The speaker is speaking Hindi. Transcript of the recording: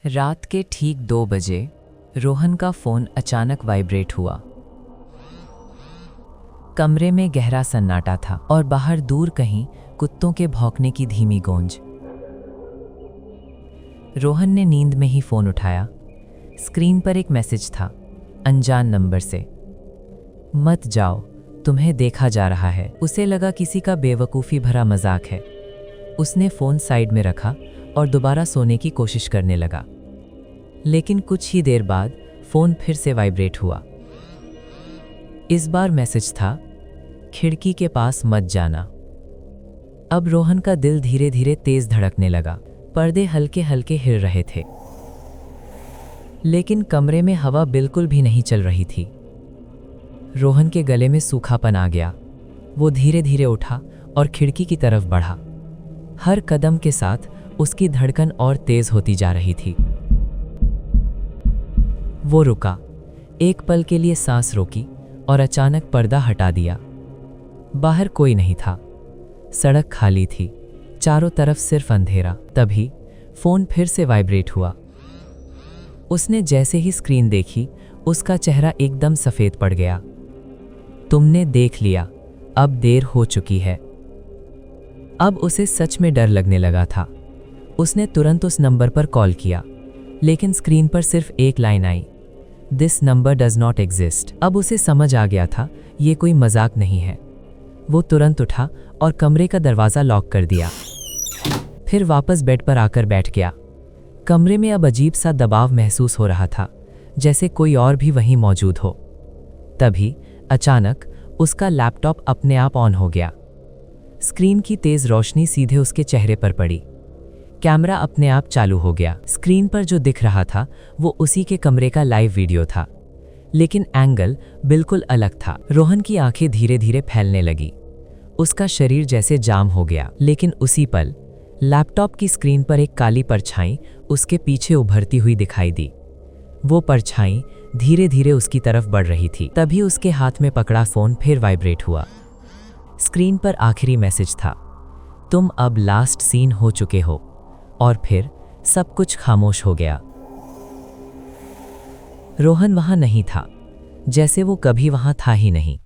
रात के ठीक 2 बजे रोहन का फोन अचानक वाइब्रेट हुआ। कमरे में गहरा सन्नाटा था और बाहर दूर कहीं कुत्तों के भौंकने की धीमी गूंज। रोहन ने नींद में ही फोन उठाया। स्क्रीन पर एक मैसेज था, अनजान नंबर से। मत जाओ, तुम्हें देखा जा रहा है। उसे लगा किसी का बेवकूफ़ी भरा मजाक है। उसने फोन साइड में रखा और दोबारा सोने की कोशिश करने लगा। लेकिन कुछ ही देर बाद फोन फिर से वाइब्रेट हुआ। इस बार मैसेज था, खिड़की के पास मत जाना। अब रोहन का दिल धीरे धीरे तेज धड़कने लगा। पर्दे हल्के हल्के हिल रहे थे, लेकिन कमरे में हवा बिल्कुल भी नहीं चल रही थी। रोहन के गले में सूखापन आ गया। वो धीरे धीरे उठा और खिड़की की तरफ बढ़ा। हर कदम के साथ उसकी धड़कन और तेज होती जा रही थी। वो रुका, एक पल के लिए सांस रोकी और अचानक पर्दा हटा दिया। बाहर कोई नहीं था, सड़क खाली थी, चारों तरफ सिर्फ अंधेरा। तभी फोन फिर से वाइब्रेट हुआ। उसने जैसे ही स्क्रीन देखी, उसका चेहरा एकदम सफेद पड़ गया। तुमने देख लिया, अब देर हो चुकी है। अब उसे सच में डर लगने लगा था। उसने तुरंत उस नंबर पर कॉल किया, लेकिन स्क्रीन पर सिर्फ एक line I, this number does not exist. अब उसे समझ आ गया था ये कोई मजाक नहीं है। वो तुरंत उठा और कमरे का दरवाज़ा लॉक कर दिया। फिर वापस बेड पर आकर बैठ गया। कमरे में अब अजीब सा दबाव महसूस हो रहा था, जैसे कोई और भी वहीं मौजूद हो। तभी अचानक उसका लैपटॉप अपने आप ऑन हो गया। स्क्रीन की तेज रोशनी सीधे उसके चेहरे पर पड़ी। कैमरा अपने आप चालू हो गया। स्क्रीन पर जो दिख रहा था वो उसी के कमरे का लाइव वीडियो था, लेकिन एंगल बिल्कुल अलग था। रोहन की आंखें धीरे धीरे फैलने लगी। उसका शरीर जैसे जाम हो गया। लेकिन उसी पल लैपटॉप की स्क्रीन पर एक काली परछाई उसके पीछे उभरती हुई दिखाई दी। वो परछाई धीरे धीरे उसकी तरफ बढ़ रही थी। तभी उसके हाथ में पकड़ा फोन फिर वाइब्रेट हुआ। स्क्रीन पर आखिरी मैसेज था, तुम अब लास्ट सीन हो चुके हो। और फिर सब कुछ खामोश हो गया। रोहन वहां नहीं था, जैसे वो कभी वहां था ही नहीं।